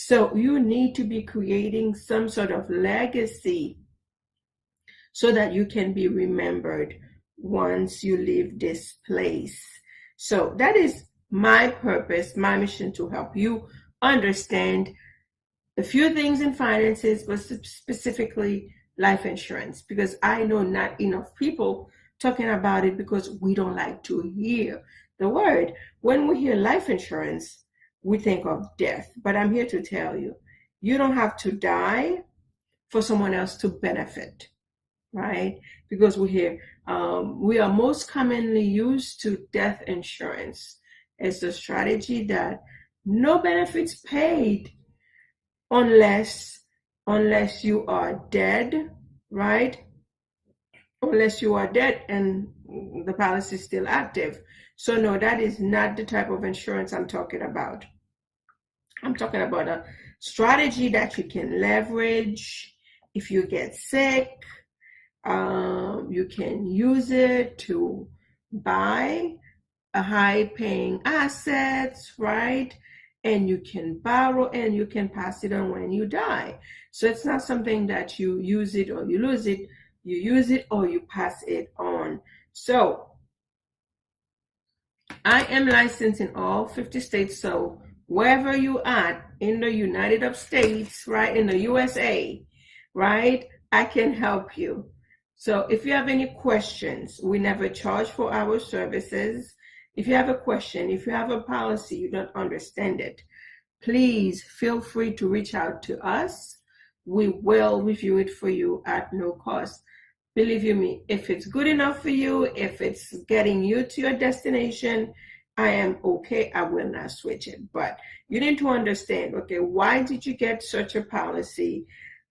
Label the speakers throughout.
Speaker 1: So you need to be creating some sort of legacy so that you can be remembered once you leave this place. So that is my purpose, my mission, to help you understand a few things in finances, but specifically life insurance, because I know not enough people talking about it because we don't like to hear the word. When we hear life insurance, we think of death, but I'm here to tell you, you don't have to die for someone else to benefit, right? Because we are most commonly used to death insurance as the strategy that no benefits paid unless you are dead, right? Unless you are dead and the policy is still active. So no, that is not the type of insurance I'm talking about. I'm talking about a strategy that you can leverage if you get sick. You can use it to buy a high-paying assets, right? And you can borrow and you can pass it on when you die. So it's not something that you use it or you lose it. You use it or you pass it on. So I am licensed in all 50 states. So wherever you are in the United States, right, in the USA, right, I can help you. So if you have any questions, we never charge for our services. If you have a question, if you have a policy, you don't understand it, please feel free to reach out to us. We will review it for you at no cost. Believe you me, if it's good enough for you, if it's getting you to your destination, I am okay. I will not switch it. But you need to understand, okay, why did you get such a policy?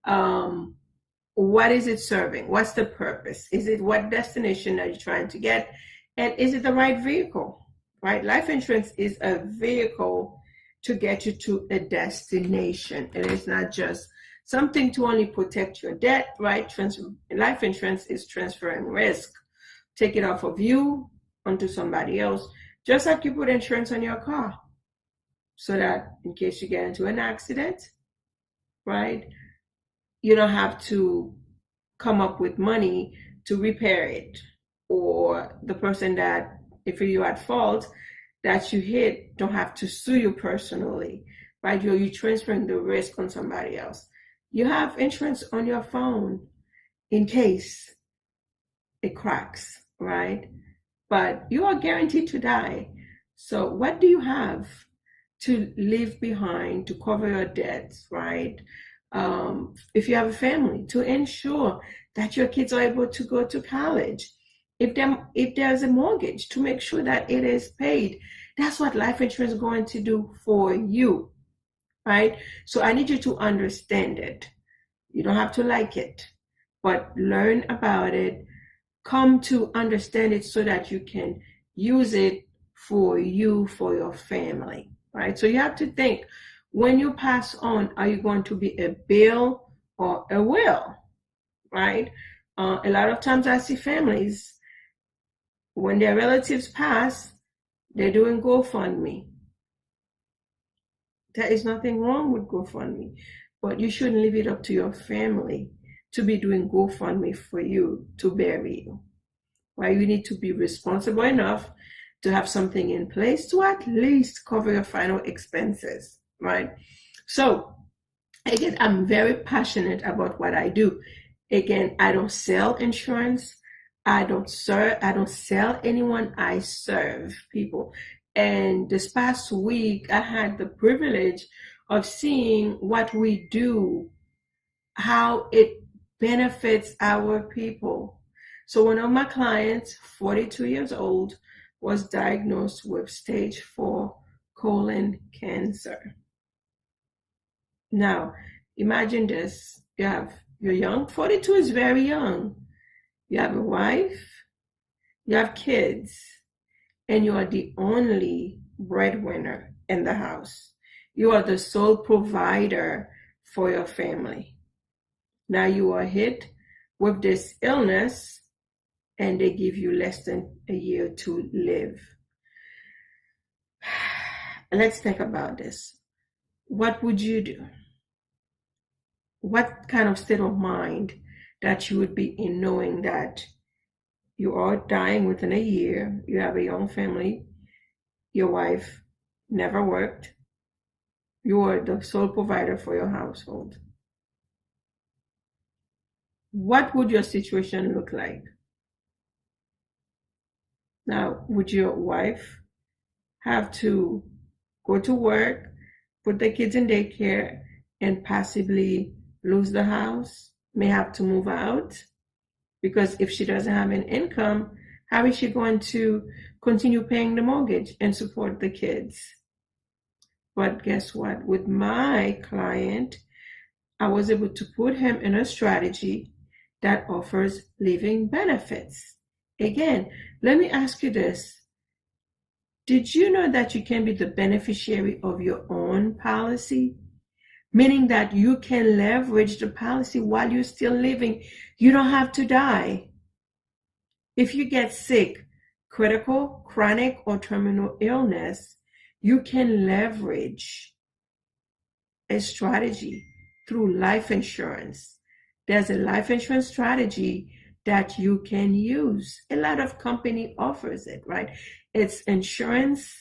Speaker 1: What is it serving? What's the purpose? Is it what destination are you trying to get? And is it the right vehicle, right? Life insurance is a vehicle to get you to a destination. It is not just something to only protect your debt, right? Life insurance is transferring risk. Take it off of you onto somebody else, just like you put insurance on your car, so that in case you get into an accident, right, you don't have to come up with money to repair it, or the person that, if you're at fault, that you hit, don't have to sue you personally, right? You're transferring the risk on somebody else. You have insurance on your phone in case it cracks, right? But you are guaranteed to die. So what do you have to leave behind to cover your debts, right? If you have a family, to ensure that your kids are able to go to college. If there's a mortgage, to make sure that it is paid. That's what life insurance is going to do for you, right? So I need you to understand it. You don't have to like it, but learn about it. Come to understand it so that you can use it for you, for your family, right? So you have to think, when you pass on, are you going to be a bill or a will, right? A lot of times I see families, when their relatives pass, they're doing GoFundMe. There is nothing wrong with GoFundMe, but you shouldn't leave it up to your family to be doing GoFundMe for you to bury you. Right? You need to be responsible enough to have something in place to at least cover your final expenses, right? So again, I'm very passionate about what I do. Again, I don't sell insurance. I don't sell anyone. I serve people. And this past week, I had the privilege of seeing what we do, how it benefits our people. So one of my clients, 42 years old, was diagnosed with stage 4 colon cancer. Now, imagine this. You're young. 42 is very young. You have a wife, you have kids, and you are the only breadwinner in the house. You are the sole provider for your family. Now you are hit with this illness, and they give you less than a year to live. Let's think about this. what would you do? What kind of state of mind that you would be in knowing that you are dying within a year, you have a young family, your wife never worked, you are the sole provider for your household? What would your situation look like? Now, would your wife have to go to work, put the kids in daycare, and possibly lose the house, may have to move out? Because if she doesn't have an income, how is she going to continue paying the mortgage and support the kids? But guess what? With my client, I was able to put him in a strategy that offers living benefits. Again, let me ask you this. Did you know that you can be the beneficiary of your own policy? Meaning that you can leverage the policy while you're still living. You don't have to die. If you get sick, critical, chronic, or terminal illness, you can leverage a strategy through life insurance. There's a life insurance strategy that you can use. A lot of company offers it, right? It's insurance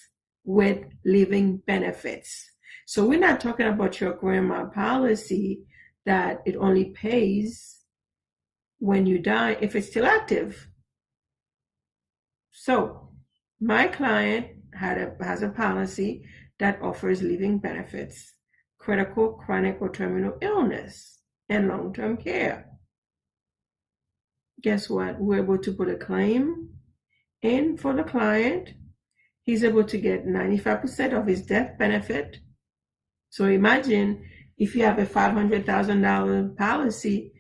Speaker 1: with living benefits. So we're not talking about your grandma policy that it only pays when you die if it's still active. So my client has a policy that offers living benefits, critical, chronic, or terminal illness, and long-term care. Guess what? We're able to put a claim in for the client. He's able to get 95% of his death benefit. So imagine if you have a $500,000 policy,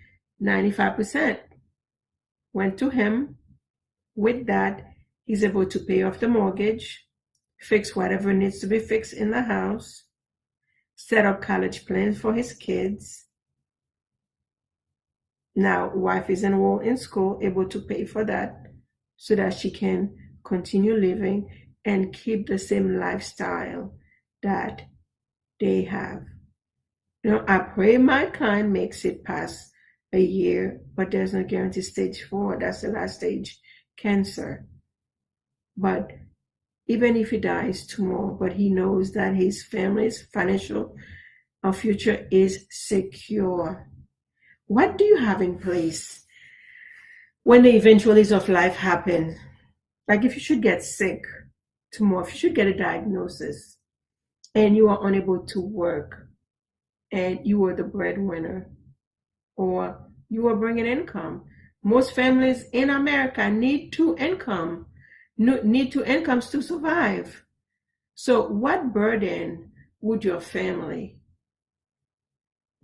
Speaker 1: 95% went to him. With that, he's able to pay off the mortgage, fix whatever needs to be fixed in the house, set up college plans for his kids. Now, wife is enrolled in school, able to pay for that so that she can continue living and keep the same lifestyle that they have. I pray my client makes it past a year, but there's no guarantee. Stage 4, that's the last stage, cancer. But even if he dies tomorrow, but he knows that his family's financial future is secure. What do you have in place when the eventualities of life happen? Like if you should get sick tomorrow, if you should get a diagnosis and you are unable to work and you are the breadwinner or you are bringing income. Most families in America need two incomes to survive. So what burden would your family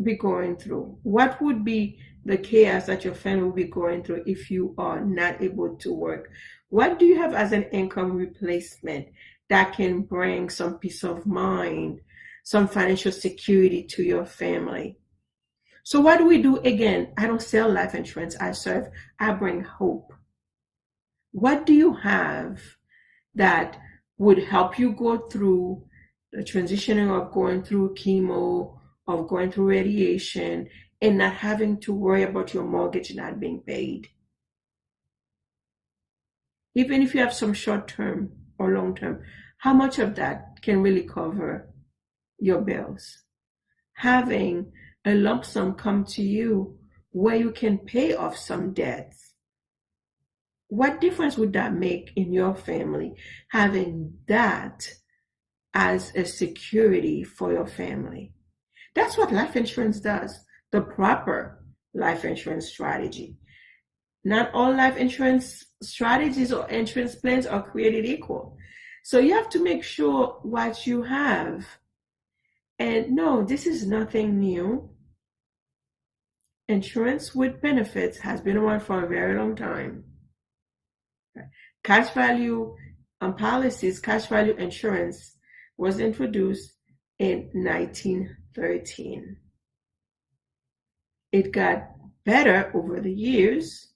Speaker 1: be going through? What would be the chaos that your family will be going through if you are not able to work? What do you have as an income replacement that can bring some peace of mind, some financial security to your family? So what do we do? Again, I don't sell life insurance. I bring hope. What do you have that would help you go through the transitioning of going through chemo, of going through radiation, and not having to worry about your mortgage not being paid? Even if you have some short-term or long-term, how much of that can really cover your bills? Having a lump sum come to you where you can pay off some debts. What difference would that make in your family, having that as a security for your family? That's what life insurance does, the proper life insurance strategy. Not all life insurance strategies or insurance plans are created equal. So you have to make sure what you have. And no, this is nothing new. Insurance with benefits has been around for a very long time. Cash value policies, cash value insurance was introduced in 1913. It got better over the years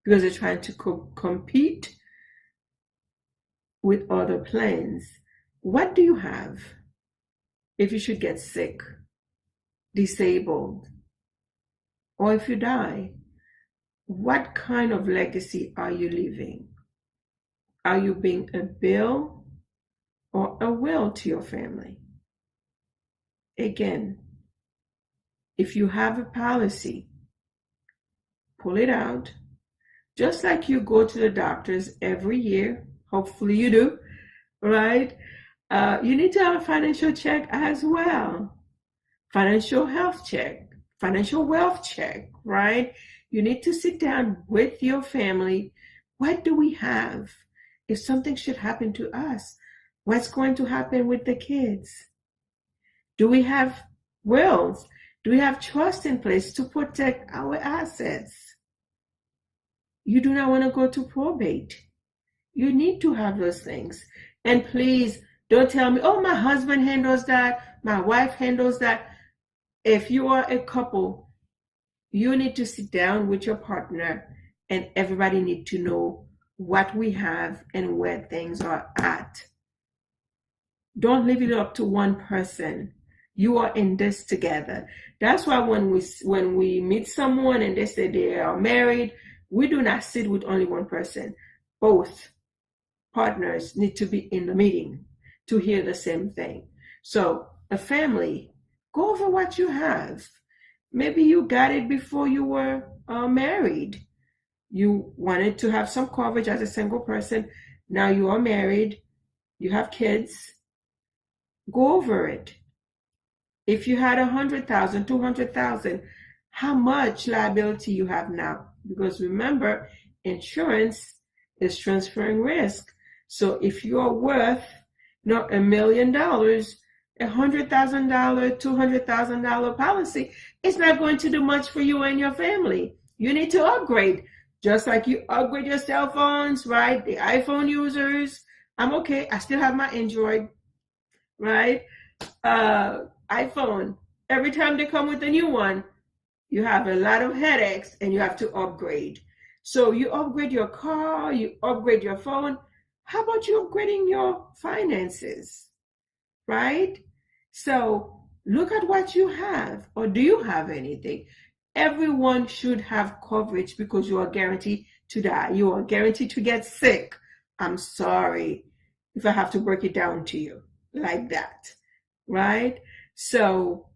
Speaker 1: because they're trying to compete with other plans. What do you have? if you should get sick, disabled, or if you die, what kind of legacy are you leaving? Are you being a bill or a will to your family? Again, if you have a policy, pull it out. Just like you go to the doctors every year, hopefully you do, right? You need to have a financial check as well. Financial health check, financial wealth check, right? You need to sit down with your family. What do we have? If something should happen to us, what's going to happen with the kids? Do we have wills? Do we have trust in place to protect our assets? You do not want to go to probate. You need to have those things. And please don't tell me, oh, my husband handles that, my wife handles that. If you are a couple, you need to sit down with your partner, and everybody needs to know what we have and where things are at. Don't leave it up to one person. You are in this together. That's why when we meet someone and they say they are married, we do not sit with only one person. Both partners need to be in the meeting to hear the same thing. So a family, go over what you have. Maybe you got it before you were married. You wanted to have some coverage as a single person. Now you are married. You have kids. Go over it. If you had 100,000, 200,000, how much liability you have now? Because remember, insurance is transferring risk. So if you are worth $1 million, $100,000, $200,000 policy, it's not going to do much for you and your family. You need to upgrade, just like you upgrade your cell phones, right? The iPhone users, I'm okay. I still have my Android, right? iPhone. Every time they come with a new one, you have a lot of headaches and you have to upgrade. So you upgrade your car, you upgrade your phone. How about you upgrading your finances, right? So look at what you have, or do you have anything? Everyone should have coverage because you are guaranteed to die. You are guaranteed to get sick. I'm sorry if I have to break it down to you like that, right? So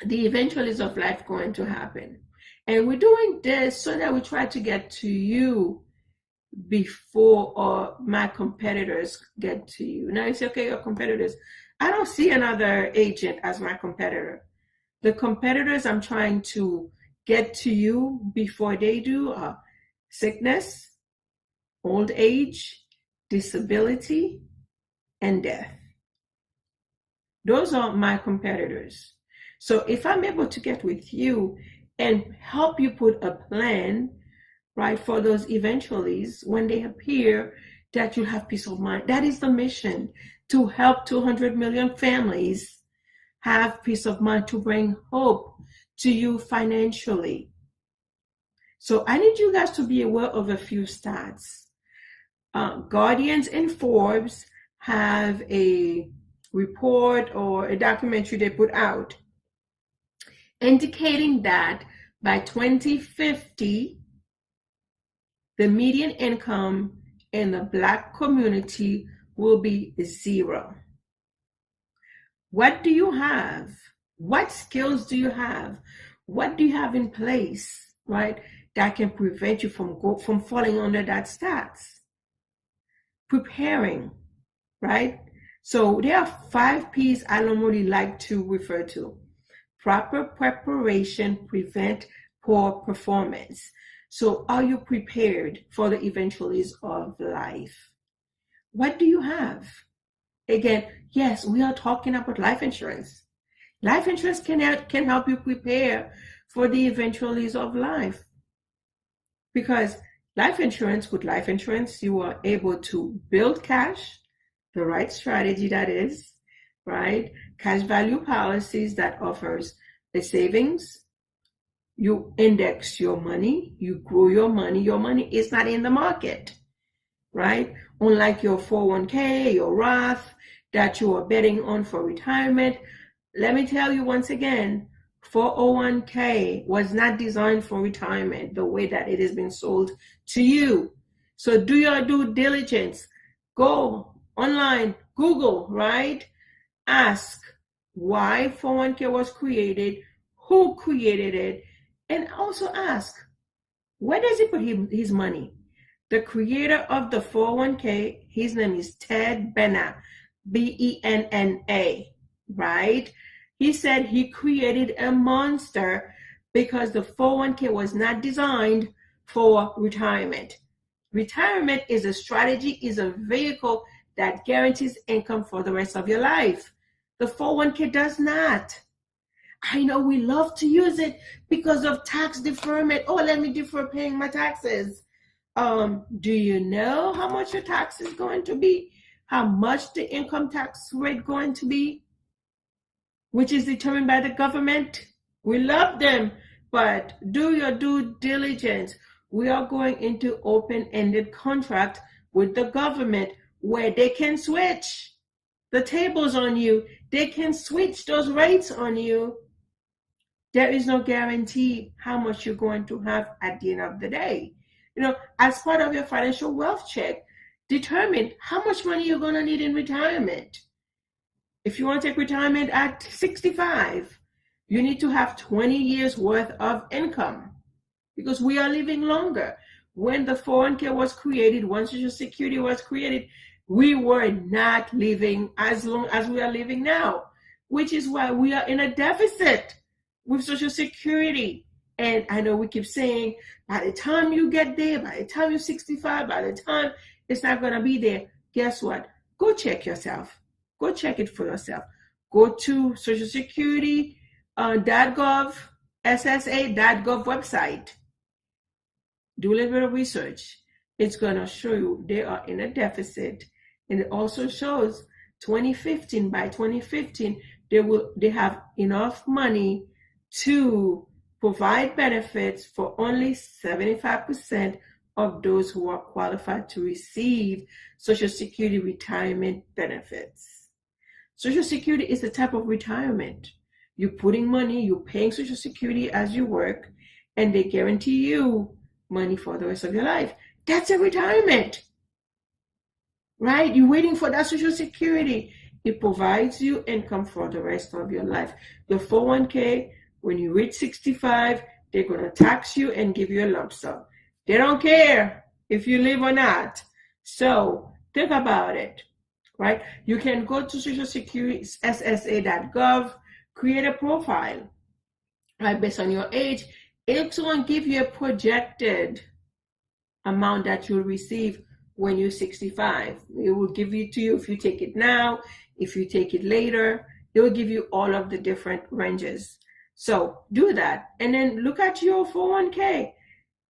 Speaker 1: the eventualities of life going to happen. And we're doing this so that we try to get to you before my competitors get to you. Now you say, okay, your competitors. I don't see another agent as my competitor. The competitors I'm trying to get to you before they do are sickness, old age, disability, and death. Those are my competitors. So if I'm able to get with you and help you put a plan, right, for those eventualities, when they appear, that you have peace of mind. That is the mission, to help 200 million families have peace of mind, to bring hope to you financially. So I need you guys to be aware of a few stats. Guardians and Forbes have a report or a documentary they put out indicating that by 2050, the median income in the Black community will be 0. What do you have? What skills do you have? What do you have in place, right, that can prevent you from falling under that stats? Preparing, right? So there are 5 P's I normally like to refer to. Proper preparation prevent poor performance. So are you prepared for the eventualities of life? What do you have? Again, yes, we are talking about life insurance. Life insurance can help you prepare for the eventualities of life. Because with life insurance, you are able to build cash, the right strategy that is, right? Cash value policies that offers the savings. You index your money, you grow your money is not in the market, right? Unlike your 401k, your Roth that you are betting on for retirement, Let me tell you once again, 401k was not designed for retirement the way that it is being sold to you. So do your due diligence. Go online, Google, right? Ask why 401k was created, who created it, and also ask, where does he put his money? The creator of the 401k, his name is Ted Benna, Benna, right? He said he created a monster because the 401k was not designed for retirement. Retirement is a strategy, is a vehicle that guarantees income for the rest of your life. The 401k does not. I know we love to use it because of tax deferment. Oh, let me defer paying my taxes. Do you know how much your tax is going to be? How much the income tax rate going to be? Which is determined by the government. We love them, but do your due diligence. We are going into open-ended contract with the government where they can switch the tables on you. They can switch those rates on you. There is no guarantee how much you're going to have at the end of the day. As part of your financial wealth check, determine how much money you're going to need in retirement. If you want to take retirement at 65, you need to have 20 years worth of income because we are living longer. When the 401k was created, when Social Security was created, we were not living as long as we are living now, which is why we are in a deficit with Social Security. And I know we keep saying, by the time you get there, by the time you're 65, by the time it's not going to be there, guess what? Go check yourself. Go check it for yourself. Go to Social Security .gov, SSA.gov website. Do a little bit of research. It's going to show you they are in a deficit. And it also shows 2015, by 2015, they have enough money to provide benefits for only 75% of those who are qualified to receive Social Security retirement benefits. Social Security is a type of retirement. You're putting money, you're paying Social Security as you work, and they guarantee you money for the rest of your life. That's a retirement, right? You're waiting for that Social Security. It provides you income for the rest of your life. Your 401k, when you reach 65, they're going to tax you and give you a lump sum. They don't care if you live or not. So think about it, right? You can go to Social Security, SSA.gov, create a profile, right, based on your age. It's going to give you a projected amount that you'll receive when you're 65. It will give it to you if you take it now, if you take it later. It will give you all of the different ranges. So do that. And then look at your 401k.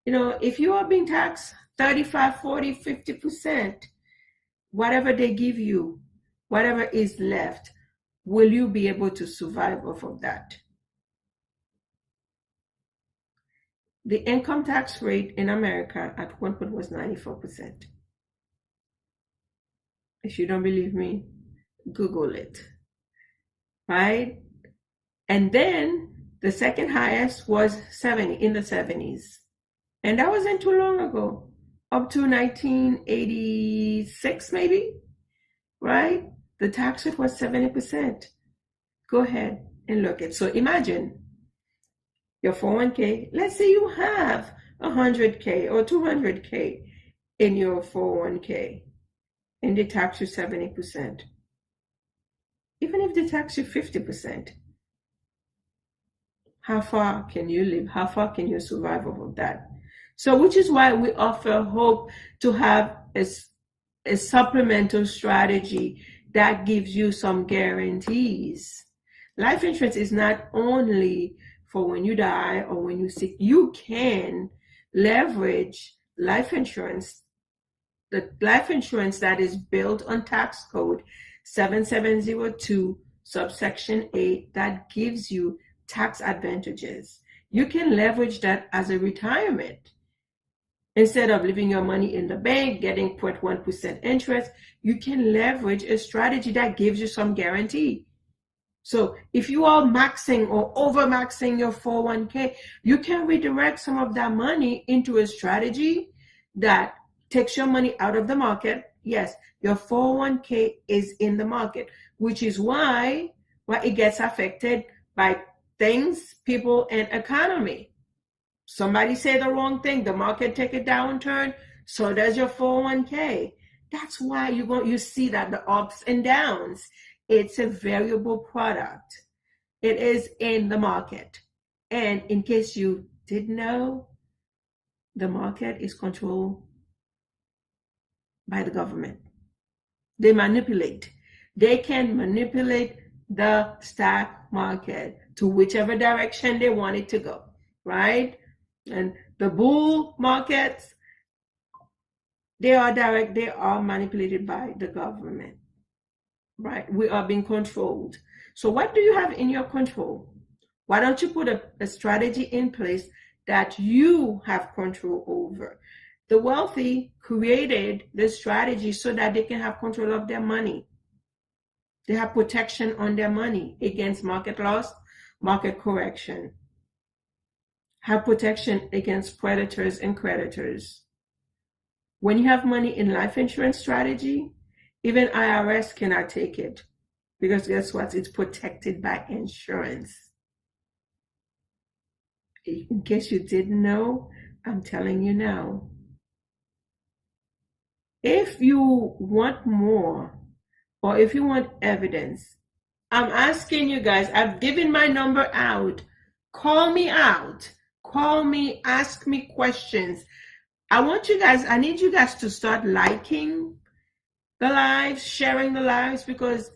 Speaker 1: If you are being taxed 35, 40, 50%, whatever they give you, whatever is left, will you be able to survive off of that? The income tax rate in America at one point was 94%. If you don't believe me, Google it, right? And then the second highest was in the 70s. And that wasn't too long ago, up to 1986 maybe, right? The tax rate was 70%. Go ahead and look at it. So imagine your 401k, let's say you have 100k or 200k in your 401k, and they tax you 70%. Even if they tax you 50%, how far can you live? How far can you survive off of that? So which is why we offer hope to have a supplemental strategy that gives you some guarantees. Life insurance is not only for when you die or when you're sick. You can leverage life insurance, the life insurance that is built on tax code 7702 subsection 8 that gives you tax advantages. You can leverage that as a retirement. Instead of leaving your money in the bank, getting 0.1% interest, you can leverage a strategy that gives you some guarantee. So if you are maxing or over maxing your 401k, you can redirect some of that money into a strategy that takes your money out of the market. Yes, your 401k is in the market, which is why it gets affected by things, people, and economy. Somebody say the wrong thing, the market take a downturn, so does your 401k. That's why you see that the ups and downs. It's a variable product. It is in the market. And in case you didn't know, the market is controlled by the government. They manipulate. They can manipulate the stock market to whichever direction they want it to go, right? And the bull markets, they are manipulated by the government, right? We are being controlled. So what do you have in your control? Why don't you put a strategy in place that you have control over? The wealthy created this strategy so that they can have control of their money. They have protection on their money against market loss, market correction. Have protection against predators and creditors. When you have money in life insurance strategy, even IRS cannot take it, because guess what? It's protected by insurance. In case you didn't know, I'm telling you now. If you want more, or if you want evidence, I'm asking you guys, I've given my number out. Call me out. Call me, ask me questions. I need you guys to start liking the lives, sharing the lives, because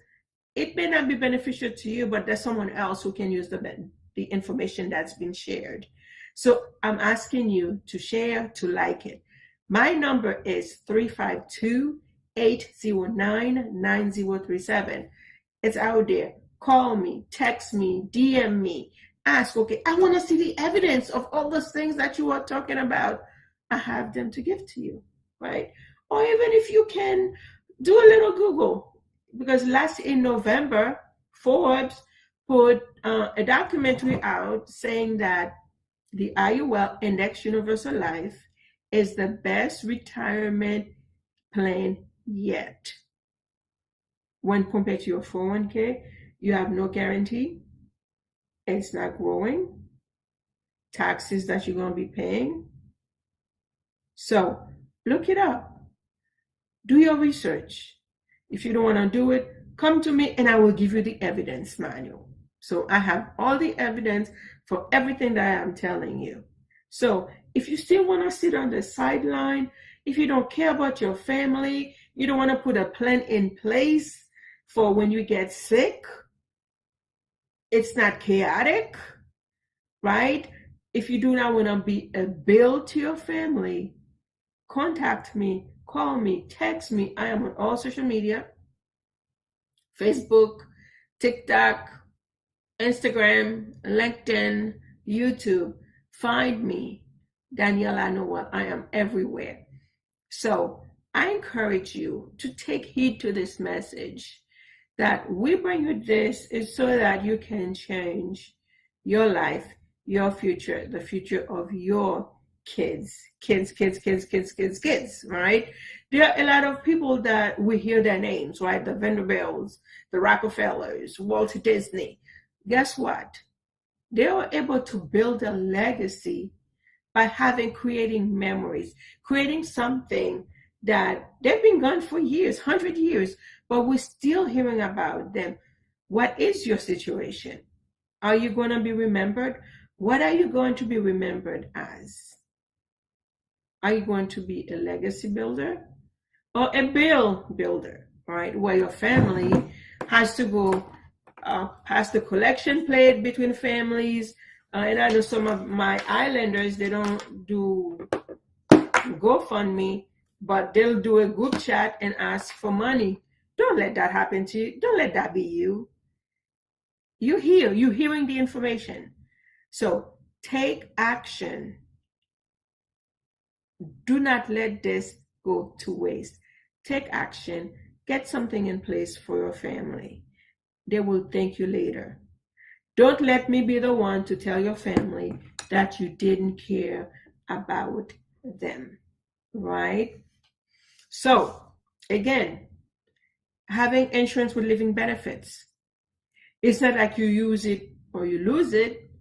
Speaker 1: it may not be beneficial to you, but there's someone else who can use the information that's been shared. So I'm asking you to share, to like it. My number is 352-809-9037. It's out there. Call me, text me, DM me, ask, okay, I want to see the evidence of all those things that you are talking about. I have them to give to you, right? Or even if you can do a little Google, because last in November, Forbes put a documentary out saying that the IUL Index Universal Life is the best retirement plan yet. When compared to your 401k, you have no guarantee. It's not growing. Taxes that you're going to be paying. So look it up. Do your research. If you don't want to do it, come to me and I will give you the evidence manual. So I have all the evidence for everything that I'm telling you. So if you still want to sit on the sideline, if you don't care about your family, you don't want to put a plan in place for when you get sick, it's not chaotic, right? If you do not want to be a bill to your family, contact me, call me, text me. I am on all social media: Facebook, TikTok, Instagram, LinkedIn, YouTube. Find me, Daniella Noel. I am everywhere. So I encourage you to take heed to this message. That we bring you this is so that you can change your life, your future, the future of your kids, right? There are a lot of people that we hear their names, right? The Vanderbilts, the Rockefellers, Walt Disney. Guess what? They were able to build a legacy by creating memories, creating something that they've been gone for years, 100 years, but we're still hearing about them. What is your situation? Are you going to be remembered? What are you going to be remembered as? Are you going to be a legacy builder or a bill builder, right? Where your family has to go past the collection plate between families. And I know some of my islanders, they don't do GoFundMe, but they'll do a group chat and ask for money. Don't let that happen to you. Don't let that be you. You're hearing the information. So take action. Do not let this go to waste. Take action. Get something in place for your family. they will thank you later. Don't let me be the one to tell your family that you didn't care about them, right? So, again, having insurance with living benefits. It's not like you use it or you lose it.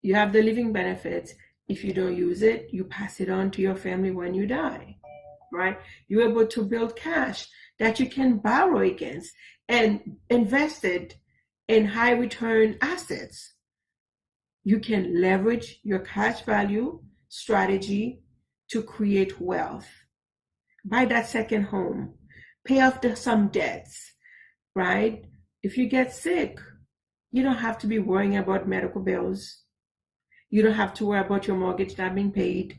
Speaker 1: You have the living benefits. If you don't use it, you pass it on to your family when you die, right? You're able to build cash that you can borrow against and invest it in high return assets. You can leverage your cash value strategy to create wealth. Buy that second home, pay off some debts, right? If you get sick, you don't have to be worrying about medical bills. You don't have to worry about your mortgage not being paid.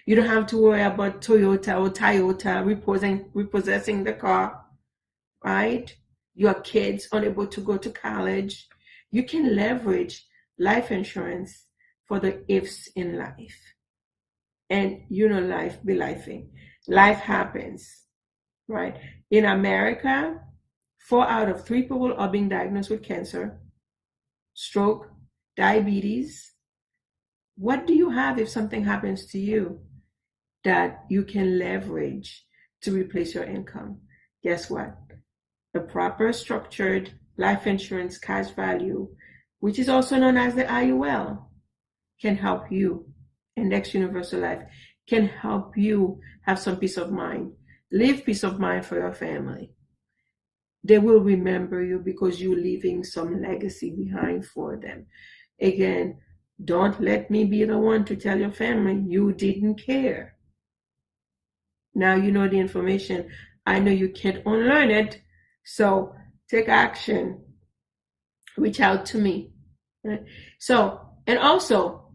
Speaker 1: You don't have to worry about Toyota repossessing the car, right? Your kids unable to go to college. You can leverage life insurance for the ifs in life. And life be lifing. Life happens, right? In America, 4 out of 3 people are being diagnosed with cancer, stroke, diabetes. What do you have if something happens to you that you can leverage to replace your income? Guess what? The proper structured life insurance cash value, which is also known as the IUL, can help you. Index Universal Life can help you have some peace of mind. Leave peace of mind for your family. They will remember you because you're leaving some legacy behind for them. Again, don't let me be the one to tell your family you didn't care. Now you know the information. I know you can't unlearn it. So take action. Reach out to me. So, and also,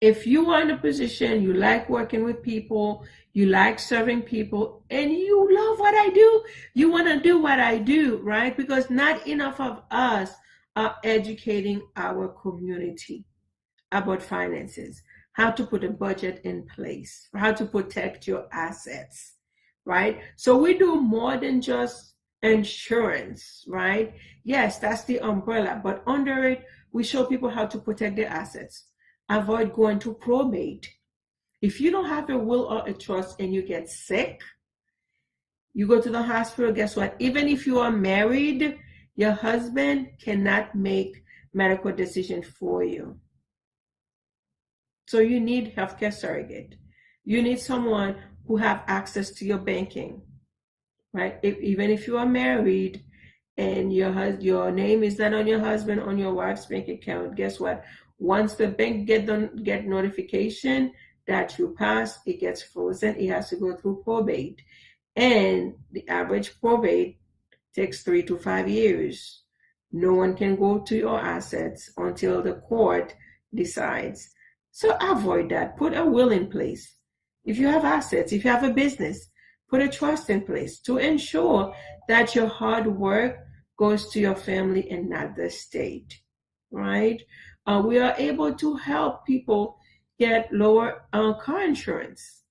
Speaker 1: if you are in a position, you like working with people, you like serving people, and you love what I do, you want to do what I do, right? Because not enough of us are educating our community about finances, how to put a budget in place, how to protect your assets, right? So we do more than just insurance, right? Yes, that's the umbrella, but under it, we show people how to protect their assets. Avoid going to probate. If you don't have a will or a trust and you get sick, you go to the hospital, guess what? Even if you are married, your husband cannot make medical decisions for you. So you need healthcare surrogate. You need someone who have access to your banking, right? Even if you are married and your name is not on your husband, on your wife's bank account, guess what? Once the bank get notification that you pass, it gets frozen. It has to go through probate. And the average probate takes 3 to 5 years. No one can go to your assets until the court decides. So avoid that. Put a will in place. If you have assets, if you have a business, put a trust in place to ensure that your hard work goes to your family and not the state, right? We are able to help people get lower car insurance,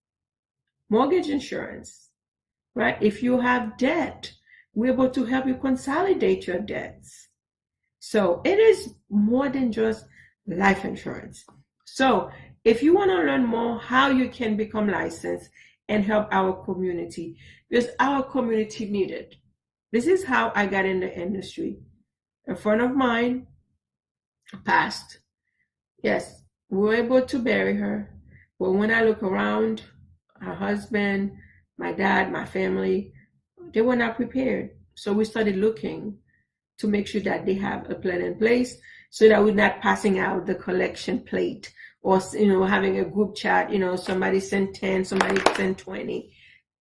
Speaker 1: mortgage insurance, right? If you have debt, we're able to help you consolidate your debts. So it is more than just life insurance. So if you want to learn more how you can become licensed and help our community, because our community need it. This is how I got in the industry. A friend of mine passed. Yes, we were able to bury her. But when I look around, her husband, my dad, my family, they were not prepared. So we started looking to make sure that they have a plan in place so that we're not passing out the collection plate or, having a group chat, somebody sent 10, somebody sent 20.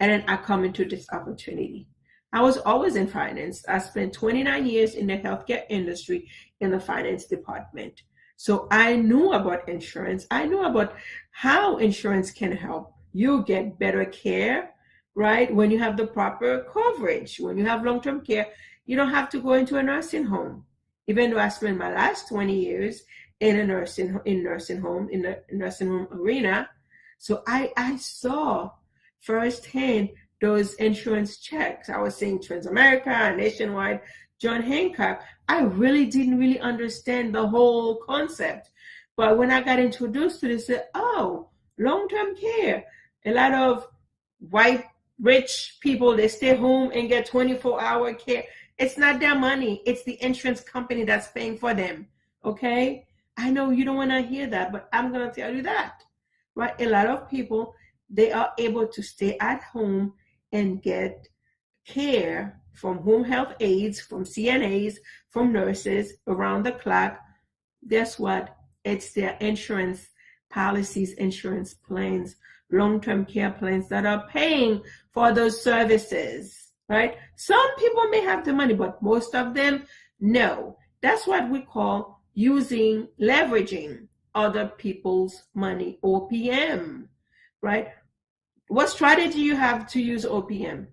Speaker 1: And then I come into this opportunity. I was always in finance. I spent 29 years in the healthcare industry in the finance department. So I knew about insurance. I knew about how insurance can help you get better care, right? When you have the proper coverage, when you have long-term care, you don't have to go into a nursing home. Even though I spent my last 20 years in the nursing home arena. So I saw firsthand those insurance checks. I was seeing Transamerica, Nationwide, John Hancock, I really didn't really understand the whole concept. But when I got introduced to this, I said, oh, long-term care. A lot of white rich people, they stay home and get 24-hour care. It's not their money. It's the insurance company that's paying for them. Okay? I know you don't want to hear that, but I'm going to tell you that. Right? A lot of people, they are able to stay at home and get care from home health aides, from CNAs, from nurses around the clock. Guess what? It's their insurance policies, insurance plans, long-term care plans that are paying for those services, right? Some people may have the money, but most of them, no. That's what we call leveraging other people's money, OPM, right? What strategy you have to use OPM?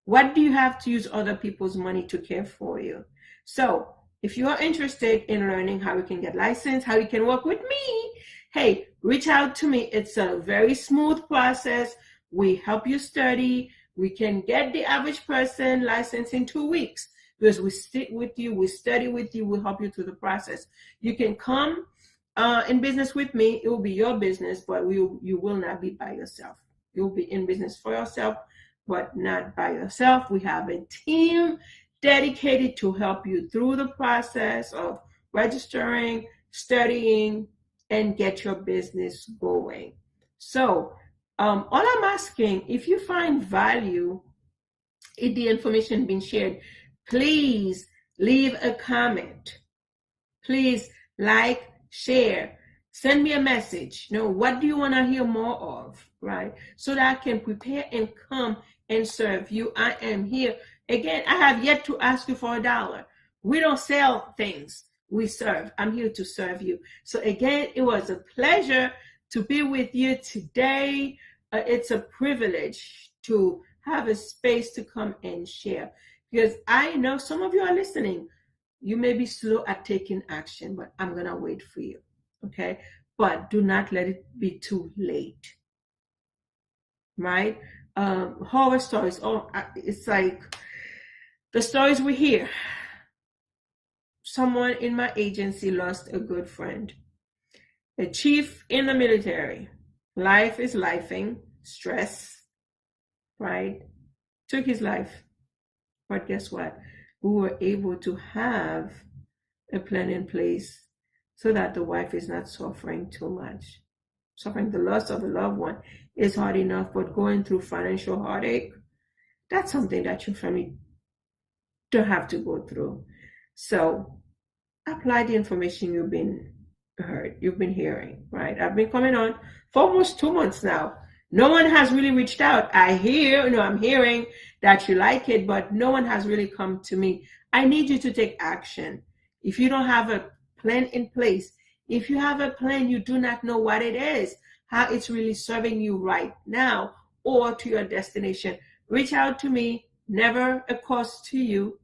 Speaker 1: What do you have to use other people's money to care for you? So if you are interested in learning how you can get licensed, how you can work with me, hey, reach out to me. It's a very smooth process. We help you study. We can get the average person licensed in 2 weeks because we stick with you, we study with you, we help you through the process. You can come in business with me. It will be your business, but you will not be by yourself. You'll be in business for yourself, but not by yourself. We have a team dedicated to help you through the process of registering, studying, and get your business going. So all I'm asking, if you find value in the information being shared, please leave a comment. Please like, share, send me a message. What do you want to hear more of, right? So that I can prepare and come and serve you. I am here. Again, I have yet to ask you for $1. We don't sell things. We serve. I'm here to serve you. So again, it was a pleasure to be with you today. It's a privilege to have a space to come and share, because I know some of you are listening. You may be slow at taking action, but I'm going to wait for you. Okay? But do not let it be too late. Right? Horror stories. Oh, it's like the stories we hear. Someone in my agency lost a good friend. A chief in the military. Life is lifing. Stress. Right? Took his life. But guess what? We were able to have a plan in place so that the wife is not suffering too much. Suffering the loss of a loved one is hard enough, but going through financial heartache, that's something that your family don't have to go through. So apply the information you've been hearing, right? I've been coming on for almost 2 months now. No one has really reached out. I'm hearing that you like it, but no one has really come to me. I need you to take action. If you don't have a plan in place, if you have a plan, you do not know what it is, how it's really serving you right now or to your destination, reach out to me. Never a cost to you.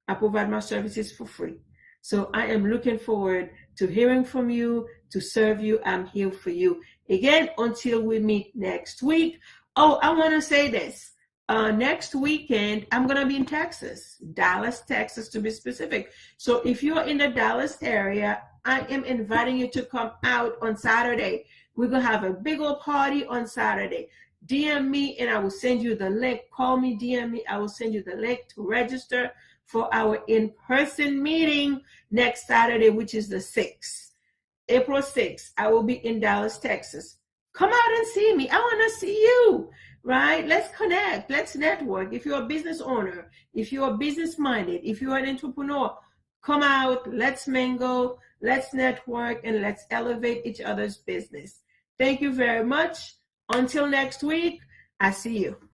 Speaker 1: I provide my services for free. So I am looking forward to hearing from you, to serve you. I'm here for you. Again, until we meet next week. Oh, I want to say this. Next weekend, I'm going to be in Texas, Dallas, Texas, to be specific. So if you're in the Dallas area, I am inviting you to come out on Saturday. We're going to have a big old party on Saturday. DM me and I will send you the link. Call me, DM me. I will send you the link to register for our in-person meeting next Saturday, which is the 6th. April 6th, I will be in Dallas, Texas. Come out and see me. I want to see you, right? Let's connect. Let's network. If you're a business owner, if you're business-minded, if you're an entrepreneur, come out. Let's mingle. Let's network, and let's elevate each other's business. Thank you very much. Until next week, I see you.